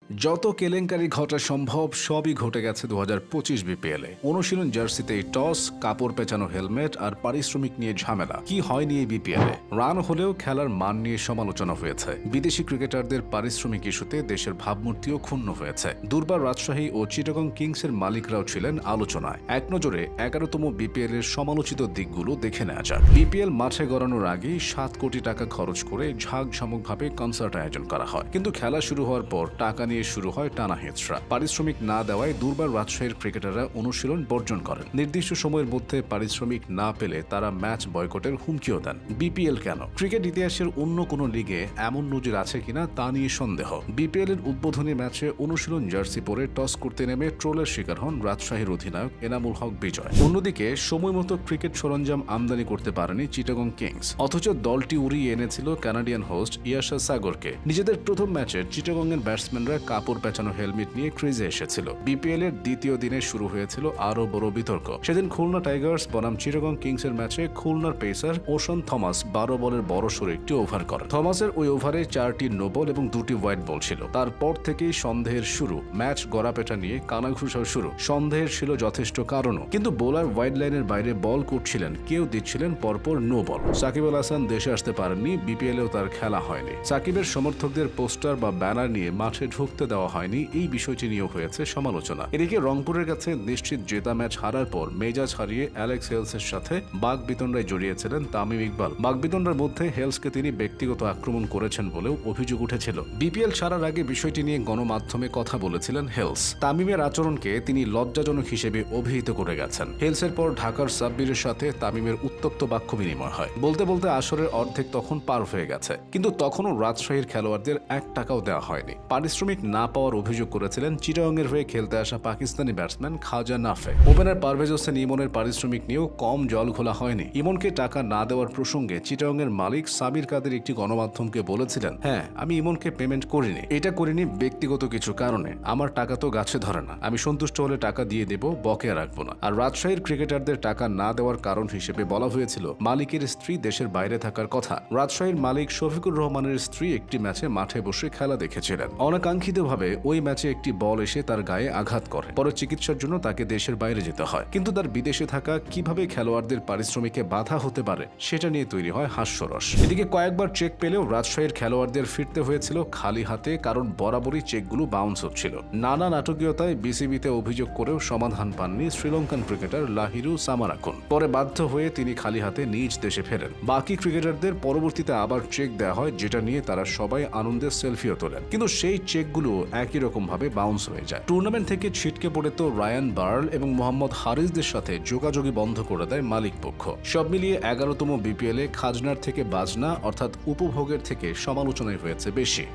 যত কেলেঙ্কারি ঘটা সম্ভব সবই ঘটে গেছে 2025 বিপিএলে। অনুশীলন জার্সিতে টস, কাপড় পেঁচানো হেলমেট আর পারিশ্রমিক নিয়ে ঝামেলা। কি হয়নি এই বিপিএলে? রান হলেও খেলার মান নিয়ে সমালোচনা হয়েছে। বিদেশি ক্রিকেটারদের পারিশ্রমিক ইস্যুতে দেশের ভাবমূর্তিও ক্ষুণ্ণ হয়েছে। দুর্বার রাজশাহী ও চিটাগং কিংসের মালিকরাও ছিলেন আলোচনায়। এক নজরে 11তম বিপিএল এর সমালোচিত দিকগুলো দেখে নেওয়া যাক। বিপিএল মাঠে গড়ানোর আগেই 7 কোটি টাকা খরচ করে ঝাঁকঝমকভাবে কনসার্ট আয়োজন করা হয়, কিন্তু খেলা শুরু হওয়ার পর টাকা নিয়ে শুরু হয় টানা হেঁচড়া। পারিশ্রমিক না দেওয়ায় দুর্বার রাজশাহীর ক্রিকেটাররা অনুশীলন বর্জন করেন। নির্দিষ্ট সময়ের মধ্যে পারিশ্রমিক না পেলে তারা ম্যাচ বয়কটের হুমকিও দেন। বিপিএল কেন? ক্রিকেট ইতিহাসের অন্য কোনো লিগে এমন নজির আছে কিনা তা নিয়ে সন্দেহ। বিপিএল এর উদ্বোধনী ম্যাচে অনুশীলন জার্সি পরে টস করতে নেমে ট্রোলের শিকার হন রাজশাহীর অধিনায়ক এনামুল হক বিজয়। অন্যদিকে সময় মতো ক্রিকেট সরঞ্জাম আমদানি করতে পারেনি চিটাগং কিংস, অথচ দলটি উড়িয়ে এনেছিল কানাডিয়ান হোস্ট ইয়াশা সাগরকে। নিজেদের প্রথম ম্যাচে চিটাগং এর ব্যাটসম্যানরা কাপড় পেঁচানো হেলমেট নিয়ে ক্রিজে এসেছিল। বিপিএল এর দ্বিতীয় দিনে শুরু হয়েছিল আরো বড় বিতর্ক। সেদিন খুলনা টাইগার্স বনাম চিটাগং কিংসের ম্যাচে খুলনার পেসার ওশান থমাস 12 বলের বড়সড় একটি ওভার করেন। থমাসের ওই ওভারে 4টি নো বল এবং 2টি হোয়াইট বল ছিল। তারপর থেকেই সন্দেহের শুরু। ম্যাচ গড়াপেটা নিয়ে কানাঘুষাও শুরু। সন্দেহের ছিল যথেষ্ট কারণও, কিন্তু বোলার ওয়াইড লাইনের বাইরে বল করছিলেন, কেউ দিচ্ছিলেন পরপর নো বল। সাকিব আল হাসান দেশে আসতে পারেননি, বিপিএলেও তার খেলা হয়নি। সাকিবের সমর্থকদের পোস্টার বা ব্যানার নিয়ে মাঠে ঢুকতে দেওয়া হয়নি, এই বিষয়টি নিয়েও হয়েছে সমালোচনা। এদিকে রংপুরের কাছে নিশ্চিত জেতা ম্যাচ হারার পর মেজাজ হারিয়ে অ্যালেক্স হেলসের সাথে বাগবিতণ্ডায় জড়িয়েছিলেন তামিম ইকবাল। বাগবিতণ্ডার মধ্যে হেলসকে তিনি ব্যক্তিগত আক্রমণ করেছেন বলেও অভিযোগ উঠেছিল। বিপিএল ছাড়ার আগে বিষয়টি নিয়ে গণমাধ্যমে কথা বলেছিলেন হেলস। তামিমের আচরণকে তিনি লজ্জাজনক হিসেবে অভিহিত করে গেছেন। হেলসের পর ঢাকার সাব্বিরের সাথে তামিমের উত্তপ্ত বাক্য বিনিময় হয়। বলতে বলতে আসরের অর্ধেক তখন পার হয়ে গেছে, কিন্তু তখনও রাজশাহীর খেলোয়াড়দের 1 টাকাও দেওয়া হয়নি। পারিশ্রমিক না পাওয়ার অভিযোগ করেছিলেন চিটাগংয়ের হয়ে খেলতে আসা পাকিস্তানি ব্যাটসম্যান খাজা নাফে। ওপেনার পারভেজ হোসেন ইমনের পারিশ্রমিক নিয়েও কম জল ঘোলা হয়নি। ইমনকে টাকা না দেওয়ার প্রসঙ্গে চিটাগংয়ের মালিক সাবির কাদের একটি গণমাধ্যমকে বলেছিলেন, হ্যাঁ, আমি ইমনকে পেমেন্ট করিনি, এটা করিনি ব্যক্তিগত কিছু কারণে, আমার টাকা তো গাছে ধরে না, আমি সন্তুষ্ট হলে টাকা দিয়ে দেব, বকেয়া রাখবো না। আর রাজশাহীর ক্রিকেটারদের টাকা না দেওয়ার কারণ হিসেবে বলা হয়েছিল মালিকের স্ত্রী দেশের বাইরে থাকার কথা। রাজশাহীর মালিক শফিকুর রহমানের স্ত্রী একটি ম্যাচে মাঠে বসে খেলা দেখেছিলেন। অনাকাঙ্ক্ষিতভাবে ওই ম্যাচে একটি বল এসে তার গায়ে আঘাত করে। পরে চিকিৎসার জন্য তাকে দেশের বাইরে যেতে হয়, কিন্তু তার বিদেশে থাকা কিভাবে খেলোয়াড়দের পারিশ্রমিকে বাধা হতে পারে সেটা নিয়ে তৈরি হয় হাস্যরস। এদিকে কয়েকবার চেক পেলেও রাজশাহীর খেলোয়াড়দের ফিরতে হয়েছিল খালি হাতে, কারণ বরাবরই চেকগুলো বাউন্স হচ্ছিল। নানা নাটকীয়তায় বিসিবিতে অভিযোগ করেও সমাধান পাননি শ্রীলঙ্কান ক্রিকেটার লাহিরু সামারাকুন। পরে বাধ্য হয়ে তিনি খালি হাতে নিজ দেশে ফেরেন। বাকি ক্রিকেটারদের পরবর্তীতে আবার চেক দেওয়া হয়, যেটা নিয়ে তারা সবাই আনন্দের সেলফিও তোলেন, কিন্তু সেই চেকগুলো একই রকম ভাবে বাউন্স হয়ে যায়। টুর্নামেন্ট থেকে ছিটকে পড়ে তো রায়ান বার্ল এবং মোহাম্মদ হারিসদের সাথে যোগাযোগই বন্ধ করে দেয় মালিক পক্ষ। সব মিলিয়ে 11তম বিপিএলে খাজনার থেকে বাজনা অর্থাৎ উপভোগের থেকে সমালোচনাই হয়েছে বেশি।